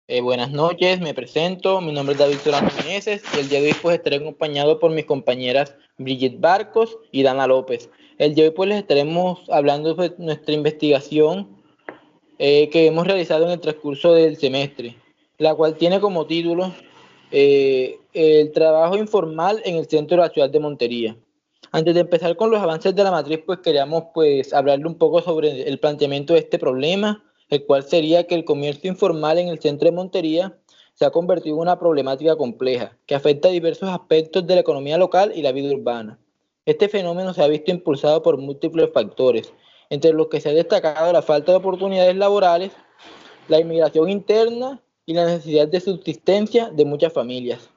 Buenas noches, me presento, mi nombre es David Solano Meneses y el día de hoy pues estaré acompañado por mis compañeras Brigitte Barcos y Dana López. El día de hoy pues les estaremos hablando de nuestra investigación que hemos realizado en el transcurso del semestre, la cual tiene como título el trabajo informal en el centro de la ciudad de Montería. Antes de empezar con los avances de la matriz, pues queríamos pues hablarle un poco sobre el planteamiento de este problema, el cual sería que el comercio informal en el centro de Montería se ha convertido en una problemática compleja que afecta a diversos aspectos de la economía local y la vida urbana. Este fenómeno se ha visto impulsado por múltiples factores, entre los que se ha destacado la falta de oportunidades laborales, la inmigración interna y la necesidad de subsistencia de muchas familias.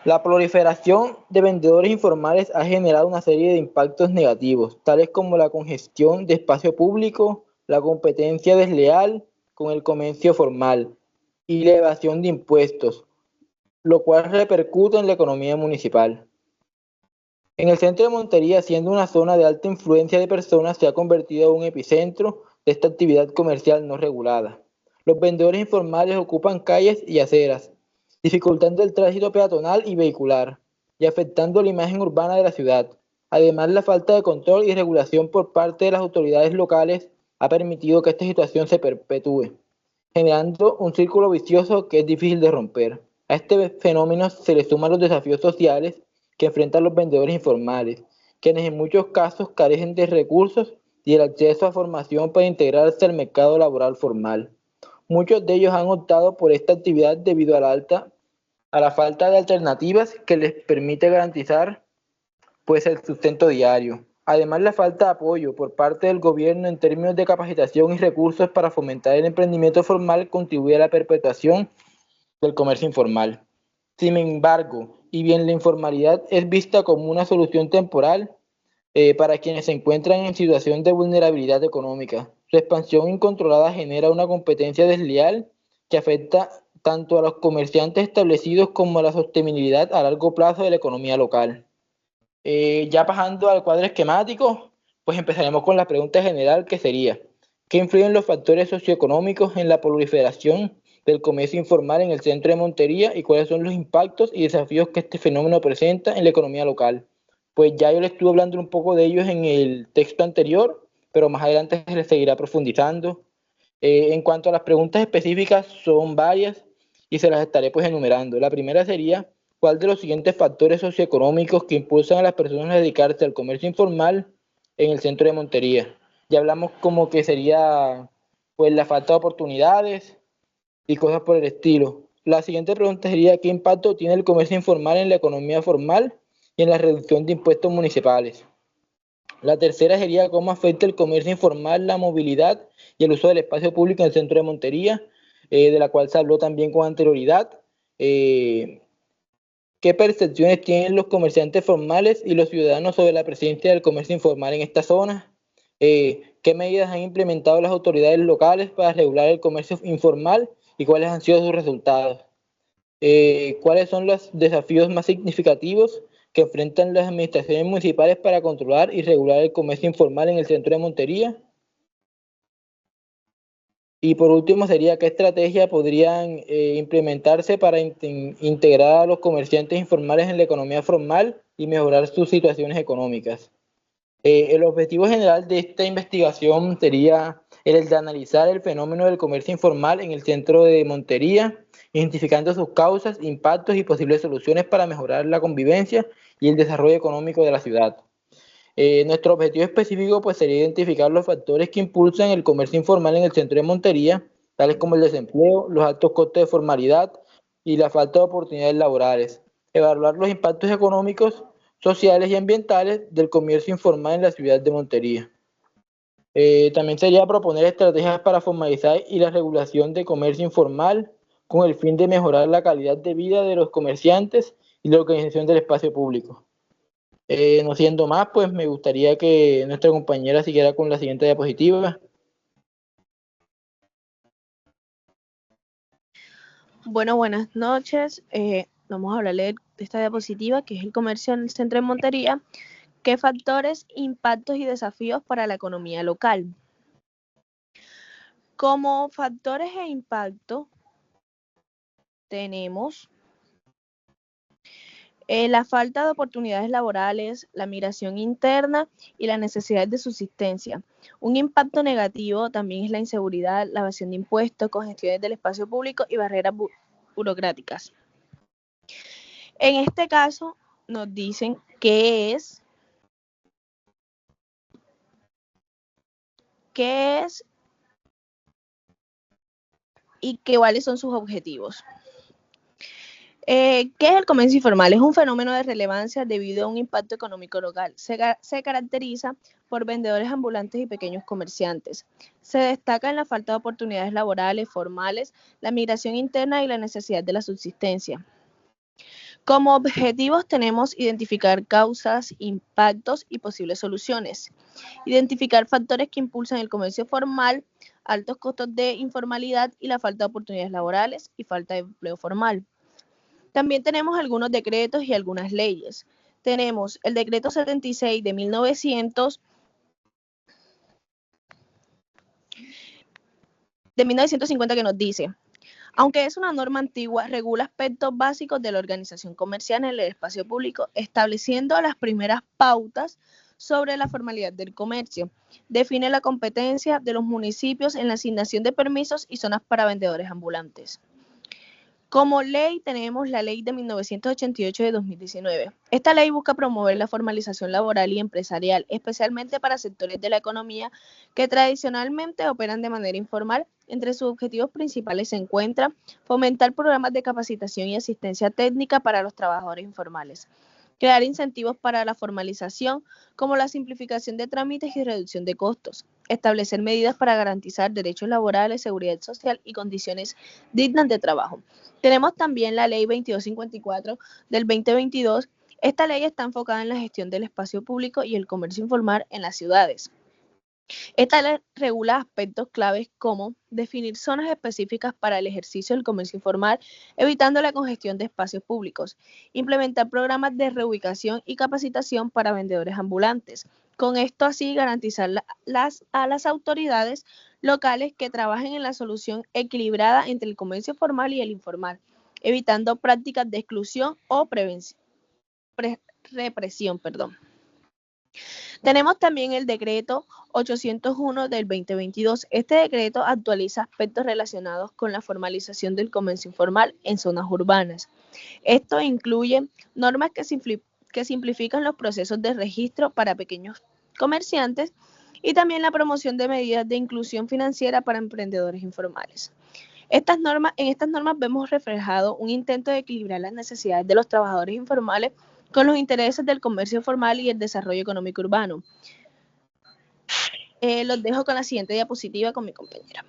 La proliferación de vendedores informales ha generado una serie de impactos negativos, tales como la congestión de espacio público, la competencia desleal con el comercio formal y la evasión de impuestos, lo cual repercute en la economía municipal. En el centro de Montería, siendo una zona de alta influencia de personas, se ha convertido en un epicentro de esta actividad comercial no regulada. Los vendedores informales ocupan calles y aceras, dificultando el tránsito peatonal y vehicular y afectando la imagen urbana de la ciudad. Además, la falta de control y regulación por parte de las autoridades locales ha permitido que esta situación se perpetúe, generando un círculo vicioso que es difícil de romper. A este fenómeno se le suman los desafíos sociales que enfrentan los vendedores informales, quienes en muchos casos carecen de recursos y el acceso a formación para integrarse al mercado laboral formal. Muchos de ellos han optado por esta actividad debido a la falta de alternativas que les permite garantizar pues el sustento diario. Además, la falta de apoyo por parte del gobierno en términos de capacitación y recursos para fomentar el emprendimiento formal contribuye a la perpetuación del comercio informal. Sin embargo, y bien la informalidad es vista como una solución temporal para quienes se encuentran en situación de vulnerabilidad económica, su expansión incontrolada genera una competencia desleal que afecta tanto a los comerciantes establecidos como a la sostenibilidad a largo plazo de la economía local. Ya pasando al cuadro esquemático, pues empezaremos con la pregunta general que sería, ¿qué influyen los factores socioeconómicos en la proliferación del comercio informal en el centro de Montería y cuáles son los impactos y desafíos que este fenómeno presenta en la economía local? Pues ya yo le estuve hablando un poco de ellos en el texto anterior, pero más adelante se les seguirá profundizando. En cuanto a las preguntas específicas, son varias y se las estaré pues enumerando. La primera sería, ¿cuál de los siguientes factores socioeconómicos que impulsan a las personas a dedicarse al comercio informal en el centro de Montería? Ya hablamos como que sería pues la falta de oportunidades y cosas por el estilo. La siguiente pregunta sería, ¿qué impacto tiene el comercio informal en la economía formal y en la reducción de impuestos municipales? La tercera sería cómo afecta el comercio informal, la movilidad y el uso del espacio público en el centro de Montería, de la cual se habló también con anterioridad. Eh, ¿Qué percepciones tienen los comerciantes formales y los ciudadanos sobre la presencia del comercio informal en esta zona? ¿Qué medidas han implementado las autoridades locales para regular el comercio informal y cuáles han sido sus resultados? ¿Cuáles son los desafíos más significativos que enfrentan las administraciones municipales para controlar y regular el comercio informal en el centro de Montería? Y por último sería qué estrategias podrían implementarse para integrar a los comerciantes informales en la economía formal y mejorar sus situaciones económicas. El objetivo general de esta investigación sería el de analizar el fenómeno del comercio informal en el centro de Montería, identificando sus causas, impactos y posibles soluciones para mejorar la convivencia y el desarrollo económico de la ciudad. Nuestro objetivo específico pues, sería identificar los factores que impulsan el comercio informal en el centro de Montería, tales como el desempleo, los altos costes de formalidad y la falta de oportunidades laborales. Evaluar los impactos económicos, sociales y ambientales del comercio informal en la ciudad de Montería. También sería proponer estrategias para formalizar y la regulación de comercio informal con el fin de mejorar la calidad de vida de los comerciantes y la organización del espacio público. No siendo más, pues me gustaría que nuestra compañera siguiera con la siguiente diapositiva. Bueno, buenas noches. Vamos a hablarle de esta diapositiva, que es el comercio en el centro de Montería. ¿Qué factores, impactos y desafíos para la economía local? Como factores e impactos, tenemos la falta de oportunidades laborales, la migración interna y las necesidades de subsistencia. Un impacto negativo también es la inseguridad, la evasión de impuestos, congestiones del espacio público y barreras burocráticas. En este caso nos dicen qué es y cuáles son sus objetivos. ¿Qué es el comercio informal? Es un fenómeno de relevancia debido a un impacto económico local. Se caracteriza por vendedores ambulantes y pequeños comerciantes. Se destaca en la falta de oportunidades laborales, formales, la migración interna y la necesidad de la subsistencia. Como objetivos tenemos identificar causas, impactos y posibles soluciones. Identificar factores que impulsan el comercio formal, altos costos de informalidad y la falta de oportunidades laborales y falta de empleo formal. También tenemos algunos decretos y algunas leyes. Tenemos el decreto 76 de 1950 que nos dice: aunque es una norma antigua, regula aspectos básicos de la organización comercial en el espacio público, estableciendo las primeras pautas sobre la formalidad del comercio. Define la competencia de los municipios en la asignación de permisos y zonas para vendedores ambulantes. Como ley tenemos la ley de 1988 de 2019. Esta ley busca promover la formalización laboral y empresarial, especialmente para sectores de la economía que tradicionalmente operan de manera informal. Entre sus objetivos principales se encuentra fomentar programas de capacitación y asistencia técnica para los trabajadores informales, crear incentivos para la formalización, como la simplificación de trámites y reducción de costos, establecer medidas para garantizar derechos laborales, seguridad social y condiciones dignas de trabajo. Tenemos también la Ley 2254 del 2022. Esta ley está enfocada en la gestión del espacio público y el comercio informal en las ciudades. Esta ley regula aspectos claves como definir zonas específicas para el ejercicio del comercio informal, evitando la congestión de espacios públicos, implementar programas de reubicación y capacitación para vendedores ambulantes. Con esto así garantizar a las autoridades locales que trabajen en la solución equilibrada entre el comercio formal y el informal, evitando prácticas de exclusión o represión. Tenemos también el decreto 801 del 2022. Este decreto actualiza aspectos relacionados con la formalización del comercio informal en zonas urbanas. Esto incluye normas que simplifican los procesos de registro para pequeños comerciantes y también la promoción de medidas de inclusión financiera para emprendedores informales. En estas normas vemos reflejado un intento de equilibrar las necesidades de los trabajadores informales con los intereses del comercio formal y el desarrollo económico urbano. Los dejo con la siguiente diapositiva con mi compañera.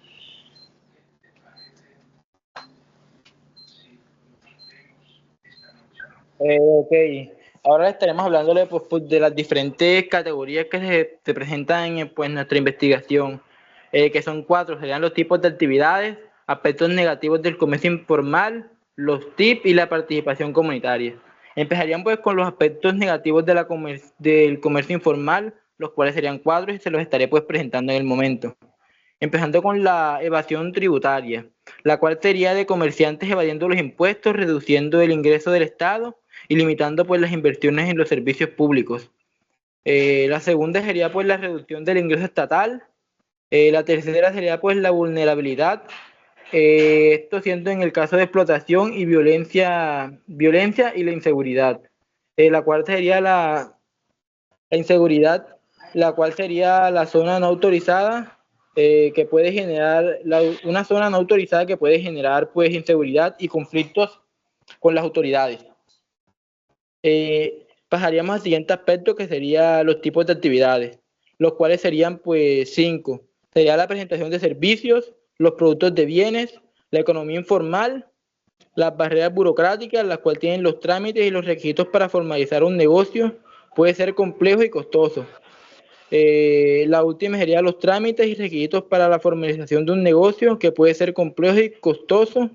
Ok, ahora estaremos hablándole pues, de las diferentes categorías que se presentan en pues, nuestra investigación, que son 4, serían los tipos de actividades, aspectos negativos del comercio informal, los tips y la participación comunitaria. Empezarían pues con los aspectos negativos de del comercio informal, los cuales serían 4 y se los estaré pues presentando en el momento. Empezando con la evasión tributaria, la cual sería de comerciantes evadiendo los impuestos, reduciendo el ingreso del Estado y limitando pues las inversiones en los servicios públicos. La segunda sería pues la reducción del ingreso estatal. La tercera sería pues la vulnerabilidad, esto siendo en el caso de explotación y violencia y la inseguridad. La cuarta sería la inseguridad, la cual sería la zona no autorizada, que puede generar, una zona no autorizada que puede generar pues inseguridad y conflictos con las autoridades. Pasaríamos al siguiente aspecto, que sería los tipos de actividades, los cuales serían pues 5. Sería la presentación de servicios, los productos de bienes, la economía informal, las barreras burocráticas, las cuales tienen los trámites y los requisitos para formalizar un negocio, puede ser complejo y costoso. La última sería los trámites y requisitos para la formalización de un negocio, que puede ser complejo y costoso,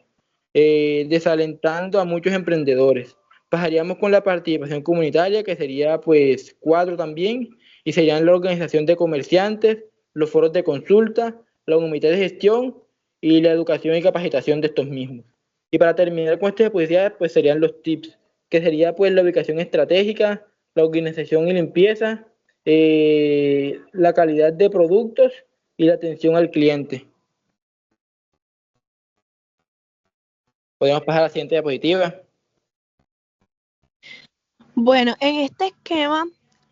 desalentando a muchos emprendedores. Pasaríamos con la participación comunitaria, que sería pues 4 también, y serían la organización de comerciantes, los foros de consulta, la unidad de gestión y la educación y capacitación de estos mismos. Y para terminar con esta diapositiva, pues serían los tips, que sería pues la ubicación estratégica, la organización y limpieza, la calidad de productos y la atención al cliente. Podemos pasar a la siguiente diapositiva. Bueno, en este esquema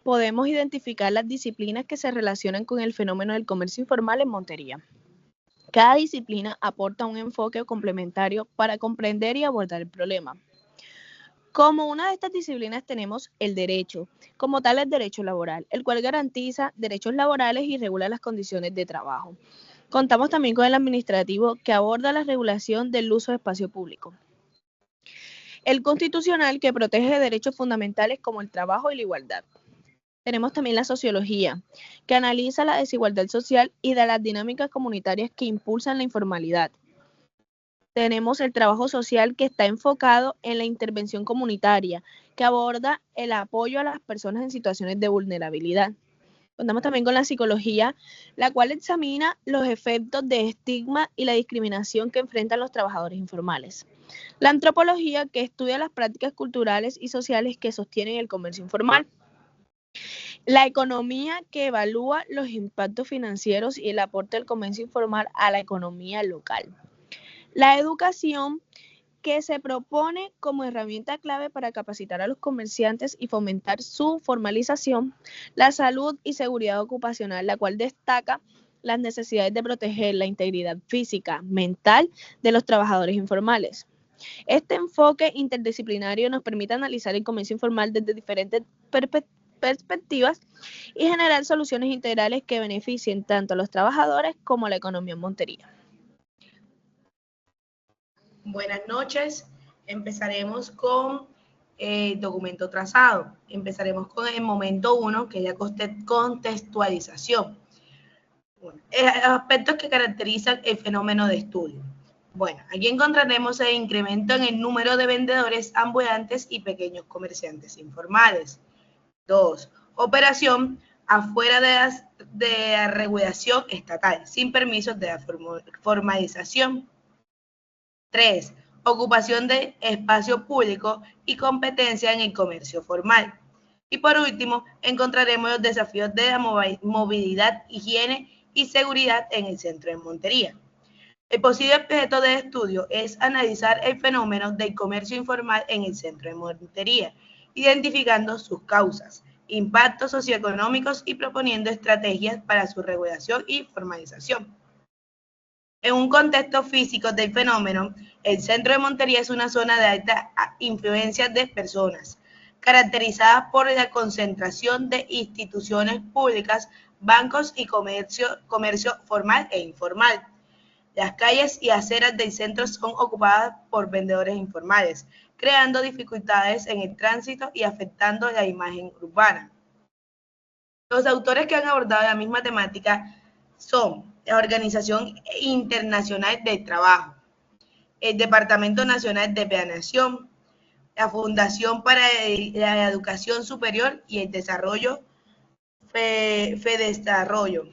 podemos identificar las disciplinas que se relacionan con el fenómeno del comercio informal en Montería. Cada disciplina aporta un enfoque complementario para comprender y abordar el problema. Como una de estas disciplinas tenemos el derecho, como tal el derecho laboral, el cual garantiza derechos laborales y regula las condiciones de trabajo. Contamos también con el administrativo, que aborda la regulación del uso de espacio público. El constitucional, que protege derechos fundamentales como el trabajo y la igualdad. Tenemos también la sociología, que analiza la desigualdad social y de las dinámicas comunitarias que impulsan la informalidad. Tenemos el trabajo social, que está enfocado en la intervención comunitaria, que aborda el apoyo a las personas en situaciones de vulnerabilidad. Contamos también con la psicología, la cual examina los efectos de estigma y la discriminación que enfrentan los trabajadores informales. La antropología, que estudia las prácticas culturales y sociales que sostienen el comercio informal. La economía, que evalúa los impactos financieros y el aporte del comercio informal a la economía local. La educación, que se propone como herramienta clave para capacitar a los comerciantes y fomentar su formalización. La salud y seguridad ocupacional, la cual destaca las necesidades de proteger la integridad física, mental de los trabajadores informales. Este enfoque interdisciplinario nos permite analizar el comercio informal desde diferentes perspectivas y generar soluciones integrales que beneficien tanto a los trabajadores como a la economía en Montería. Buenas noches. Empezaremos con el documento trazado. Empezaremos con el momento 1, que es la contextualización. Bueno, aspectos que caracterizan el fenómeno de estudio. Bueno, aquí encontraremos el incremento en el número de vendedores ambulantes y pequeños comerciantes informales. 2. Operación afuera de la regulación estatal, sin permisos de la formalización. 3. Ocupación de espacio público y competencia en el comercio formal. Y por último, encontraremos los desafíos de la movilidad, higiene y seguridad en el centro de Montería. El posible objeto de estudio es analizar el fenómeno del comercio informal en el centro de Montería, identificando sus causas, impactos socioeconómicos y proponiendo estrategias para su regulación y formalización. En un contexto físico del fenómeno, el centro de Montería es una zona de alta influencia de personas, caracterizada por la concentración de instituciones públicas, bancos y comercio formal e informal. Las calles y aceras del centro son ocupadas por vendedores informales, creando dificultades en el tránsito y afectando la imagen urbana. Los autores que han abordado la misma temática son la Organización Internacional del Trabajo, el Departamento Nacional de Planeación, la Fundación para la Educación Superior y el Desarrollo, FEDESarrollo.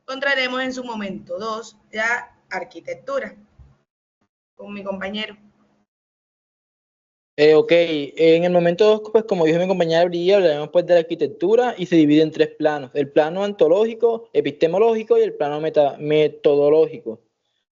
Encontraremos en su momento 2 la arquitectura, con mi compañero. Ok, en el momento 2, pues como dijo mi compañera Brilla, hablaremos pues de la arquitectura y se divide en 3 planos: el plano ontológico, epistemológico y el plano metodológico.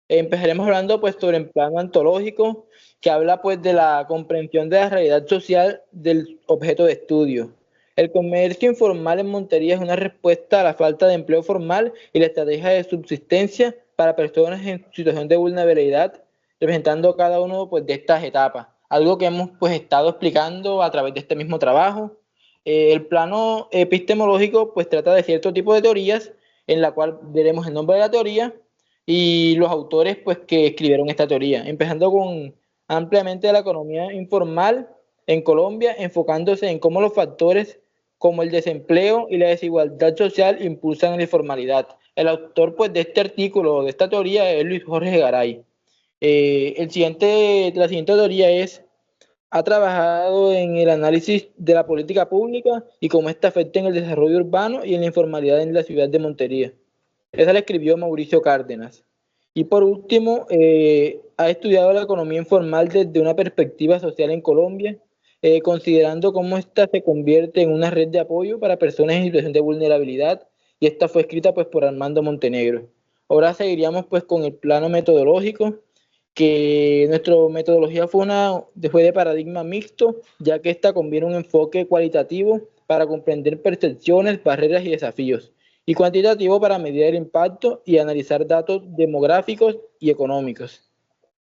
Empezaremos hablando pues sobre el plano ontológico, que habla pues de la comprensión de la realidad social del objeto de estudio. El comercio informal en Montería es una respuesta a la falta de empleo formal y la estrategia de subsistencia para personas en situación de vulnerabilidad, representando cada uno pues de estas etapas. Algo que hemos pues estado explicando a través de este mismo trabajo. El plano epistemológico pues trata de cierto tipo de teorías, en la cual veremos el nombre de la teoría y los autores pues que escribieron esta teoría, empezando con ampliamente la economía informal en Colombia, enfocándose en cómo los factores como el desempleo y la desigualdad social impulsan la informalidad. El autor pues de este artículo, de esta teoría, es Luis Jorge Garay. La siguiente teoría ha trabajado en el análisis de la política pública y cómo esta afecta en el desarrollo urbano y en la informalidad en la ciudad de Montería. Esa la escribió Mauricio Cárdenas. Y por último, ha estudiado la economía informal desde una perspectiva social en Colombia, considerando cómo ésta se convierte en una red de apoyo para personas en situación de vulnerabilidad, y esta fue escrita pues por Armando Montenegro. Ahora seguiríamos pues con el plano metodológico, que nuestra metodología fue de paradigma mixto, ya que esta combina un enfoque cualitativo para comprender percepciones, barreras y desafíos, y cuantitativo para medir el impacto y analizar datos demográficos y económicos.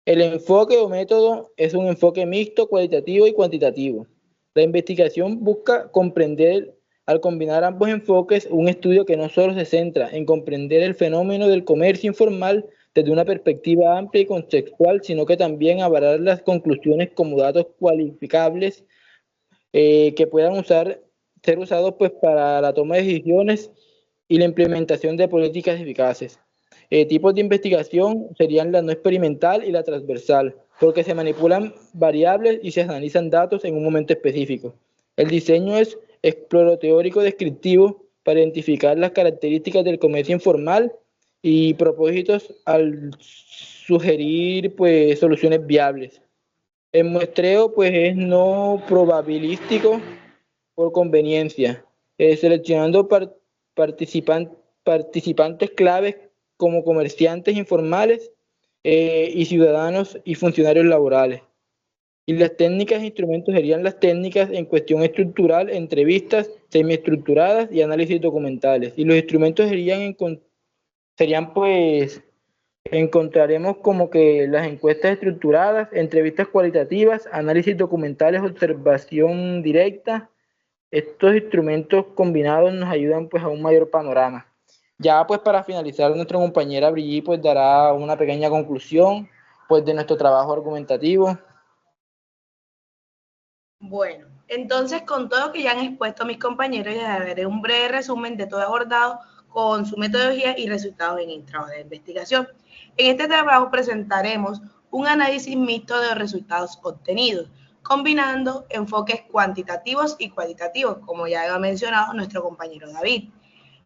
El enfoque o método es un enfoque mixto, cualitativo y cuantitativo. La investigación busca comprender, al combinar ambos enfoques, un estudio que no solo se centra en comprender el fenómeno del comercio informal desde una perspectiva amplia y contextual, sino que también avalar las conclusiones como datos cualificables que puedan ser usados pues, para la toma de decisiones y la implementación de políticas eficaces. Tipos de investigación serían la no experimental y la transversal, porque se manipulan variables y se analizan datos en un momento específico. El diseño es exploroteórico descriptivo para identificar las características del comercio informal y propósitos al sugerir pues, soluciones viables. El muestreo pues, es no probabilístico por conveniencia, seleccionando participantes claves como comerciantes informales y ciudadanos y funcionarios laborales. Y las técnicas e instrumentos serían las técnicas en cuestión estructural, entrevistas semiestructuradas y análisis documentales. Y los instrumentos serían pues, encontraremos como que las encuestas estructuradas, entrevistas cualitativas, análisis documentales, observación directa. Estos instrumentos combinados nos ayudan pues a un mayor panorama. Ya pues para finalizar, nuestra compañera Brigitte pues dará una pequeña conclusión pues de nuestro trabajo argumentativo. Bueno, entonces con todo lo que ya han expuesto mis compañeros, les daré un breve resumen de todo abordado con su metodología y resultados en el trabajo de investigación. En este trabajo presentaremos un análisis mixto de los resultados obtenidos, combinando enfoques cuantitativos y cualitativos, como ya lo ha mencionado nuestro compañero David.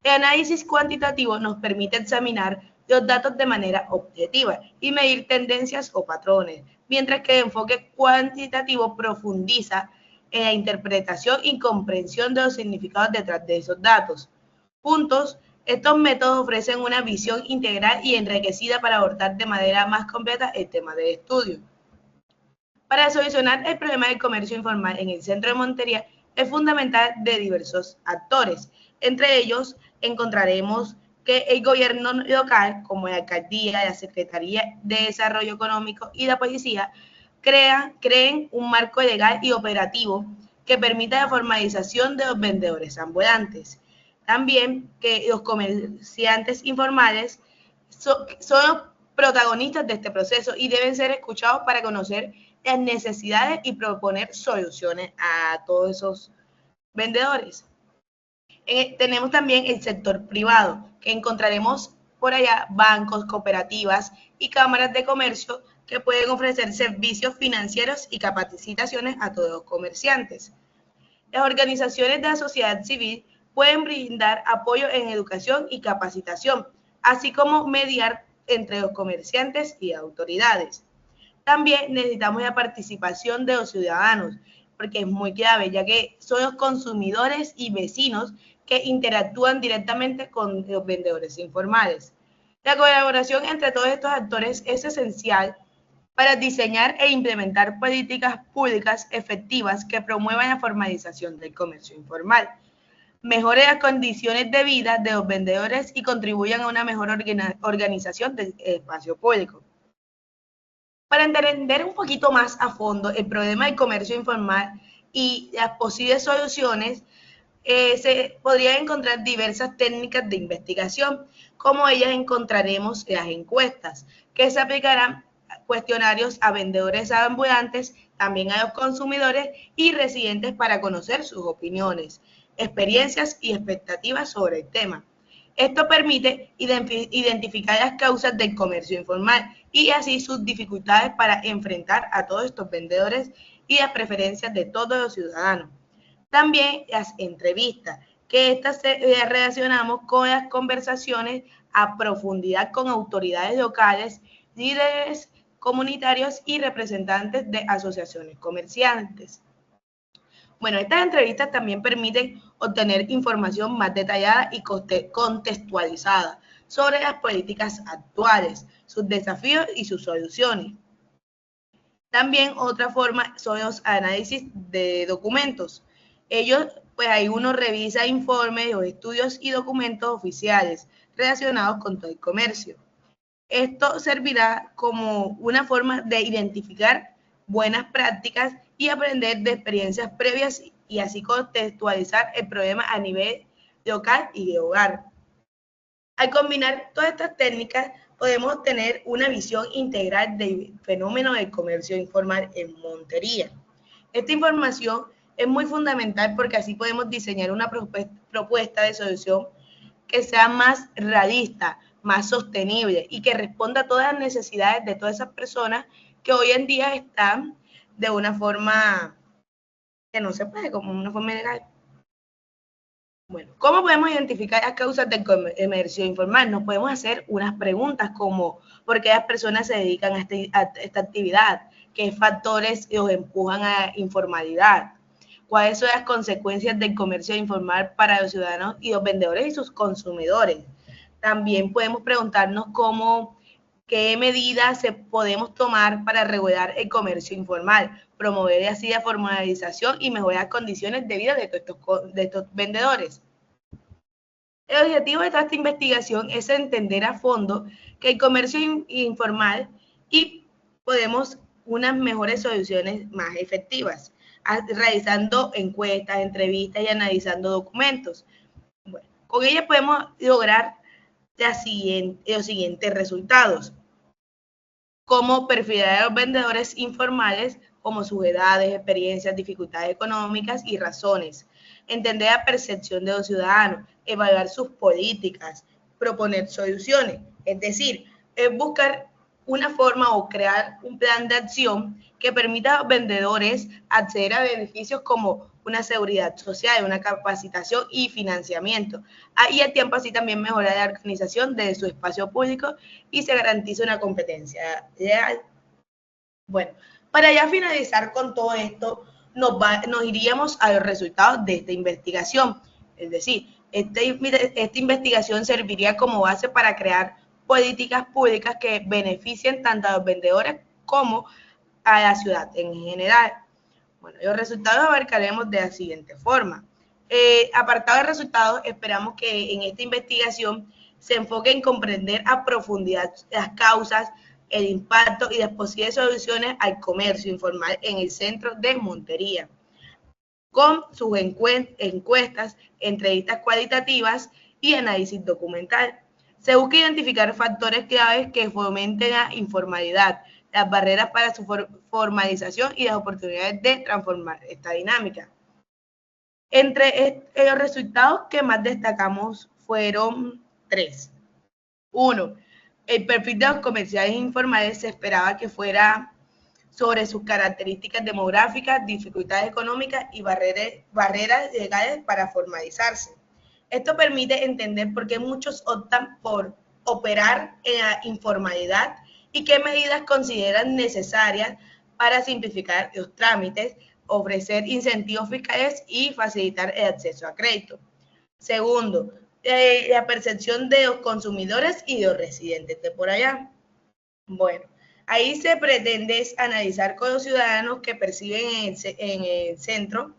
El análisis cuantitativo nos permite examinar los datos de manera objetiva y medir tendencias o patrones, mientras que el enfoque cuantitativo profundiza en la interpretación y comprensión de los significados detrás de esos datos. Juntos, estos métodos ofrecen una visión integral y enriquecida para abordar de manera más completa el tema del estudio. Para solucionar el problema del comercio informal en el centro de Montería es fundamental de diversos actores. Entre ellos encontraremos que el gobierno local, como la alcaldía, la Secretaría de Desarrollo Económico y la policía, creen un marco legal y operativo que permita la formalización de los vendedores ambulantes. También que los comerciantes informales son los protagonistas de este proceso y deben ser escuchados para conocer las necesidades y proponer soluciones a todos esos vendedores. Tenemos también el sector privado, que encontraremos por allá bancos, cooperativas y cámaras de comercio que pueden ofrecer servicios financieros y capacitaciones a todos los comerciantes. Las organizaciones de la sociedad civil pueden brindar apoyo en educación y capacitación, así como mediar entre los comerciantes y autoridades. También necesitamos la participación de los ciudadanos, porque es muy clave, ya que son los consumidores y vecinos que interactúan directamente con los vendedores informales. La colaboración entre todos estos actores es esencial para diseñar e implementar políticas públicas efectivas que promuevan la formalización del comercio informal, mejoren las condiciones de vida de los vendedores y contribuyan a una mejor organización del espacio público. Para entender un poquito más a fondo el problema del comercio informal y las posibles soluciones, se podrían encontrar diversas técnicas de investigación, como ellas encontraremos las encuestas, que se aplicarán cuestionarios a vendedores ambulantes, también a los consumidores y residentes para conocer sus opiniones, experiencias y expectativas sobre el tema. Esto permite identificar las causas del comercio informal y así sus dificultades para enfrentar a todos estos vendedores y las preferencias de todos los ciudadanos. También las entrevistas, que estas relacionamos con las conversaciones a profundidad con autoridades locales, líderes comunitarios y representantes de asociaciones comerciantes. Bueno, estas entrevistas también permiten obtener información más detallada y contextualizada sobre las políticas actuales, sus desafíos y sus soluciones. También otra forma son los análisis de documentos. Ellos, pues ahí uno revisa informes, los estudios y documentos oficiales relacionados con todo el comercio. Esto servirá como una forma de identificar buenas prácticas y aprender de experiencias previas y así contextualizar el problema a nivel local y de hogar. Al combinar todas estas técnicas, podemos tener una visión integral del fenómeno del comercio informal en Montería. Esta información es muy fundamental porque así podemos diseñar una propuesta de solución que sea más realista, más sostenible y que responda a todas las necesidades de todas esas personas que hoy en día están de una forma que no se puede, como una forma ilegal. Bueno, ¿cómo podemos identificar las causas del comercio informal? Nos podemos hacer unas preguntas como ¿por qué las personas se dedican a esta actividad? ¿Qué factores los empujan a la informalidad? ¿Cuáles son las consecuencias del comercio informal para los ciudadanos y los vendedores y sus consumidores? También podemos preguntarnos qué medidas podemos tomar para regular el comercio informal, promover así la formalización y mejorar las condiciones de vida de estos vendedores. El objetivo de toda esta investigación es entender a fondo que el comercio informal y podemos unas mejores soluciones más efectivas, realizando encuestas, entrevistas y analizando documentos. Bueno, con ellas podemos lograr los siguientes resultados, como perfilar a los vendedores informales, como sus edades, experiencias, dificultades económicas y razones, entender la percepción de los ciudadanos, evaluar sus políticas, proponer soluciones, es decir, es buscar una forma o crear un plan de acción que permita a los vendedores acceder a beneficios como una seguridad social, una capacitación y financiamiento. Y al tiempo así también mejorar la organización de su espacio público y se garantiza una competencia leal. Bueno, para ya finalizar con todo esto, nos iríamos a los resultados de esta investigación. Es decir, esta investigación serviría como base para crear políticas públicas que beneficien tanto a los vendedores como a la ciudad en general. Bueno, los resultados abarcaremos de la siguiente forma. Apartado de resultados, esperamos que en esta investigación se enfoque en comprender a profundidad las causas, el impacto y las posibles soluciones al comercio informal en el centro de Montería, con sus encuestas, entrevistas cualitativas y análisis documental. Se busca identificar factores claves que fomenten la informalidad, las barreras para su formalización y las oportunidades de transformar esta dinámica. Entre los resultados que más destacamos fueron 3. 1. El perfil de los comerciales informales se esperaba que fuera sobre sus características demográficas, dificultades económicas y barreras legales para formalizarse. Esto permite entender por qué muchos optan por operar en la informalidad y qué medidas consideran necesarias para simplificar los trámites, ofrecer incentivos fiscales y facilitar el acceso a crédito. Segundo, la percepción de los consumidores y de los residentes de por allá. Bueno, ahí se pretende analizar con los ciudadanos que perciben en el centro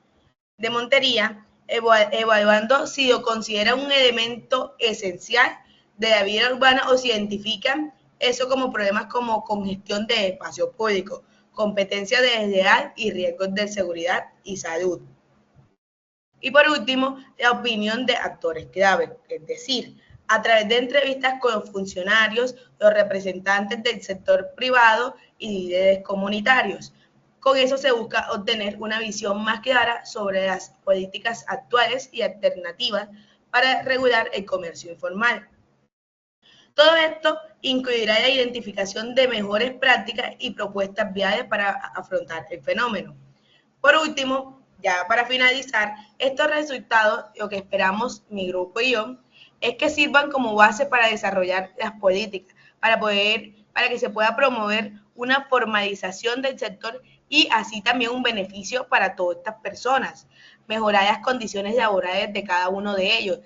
de Montería, evaluando si lo consideran un elemento esencial de la vida urbana o si identifican eso como problemas como congestión de espacio público, competencia desleal y riesgos de seguridad y salud. Y por último, la opinión de actores clave, es decir, a través de entrevistas con los funcionarios, los representantes del sector privado y líderes comunitarios. Con eso se busca obtener una visión más clara sobre las políticas actuales y alternativas para regular el comercio informal. Todo esto incluirá la identificación de mejores prácticas y propuestas viables para afrontar el fenómeno. Por último, Ya para finalizar, estos resultados, lo que esperamos mi grupo y yo, es que sirvan como base para desarrollar las políticas, para que se pueda promover una formalización del sector y así también un beneficio para todas estas personas, mejorar las condiciones laborales de cada uno de ellos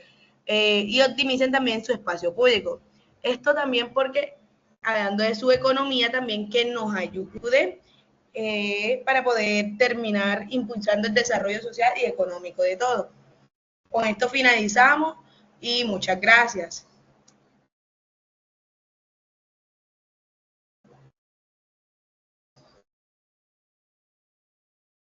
y optimicen también su espacio público. Esto también porque, hablando de su economía, también que nos ayude para poder terminar impulsando el desarrollo social y económico de todo. Con esto finalizamos y muchas gracias.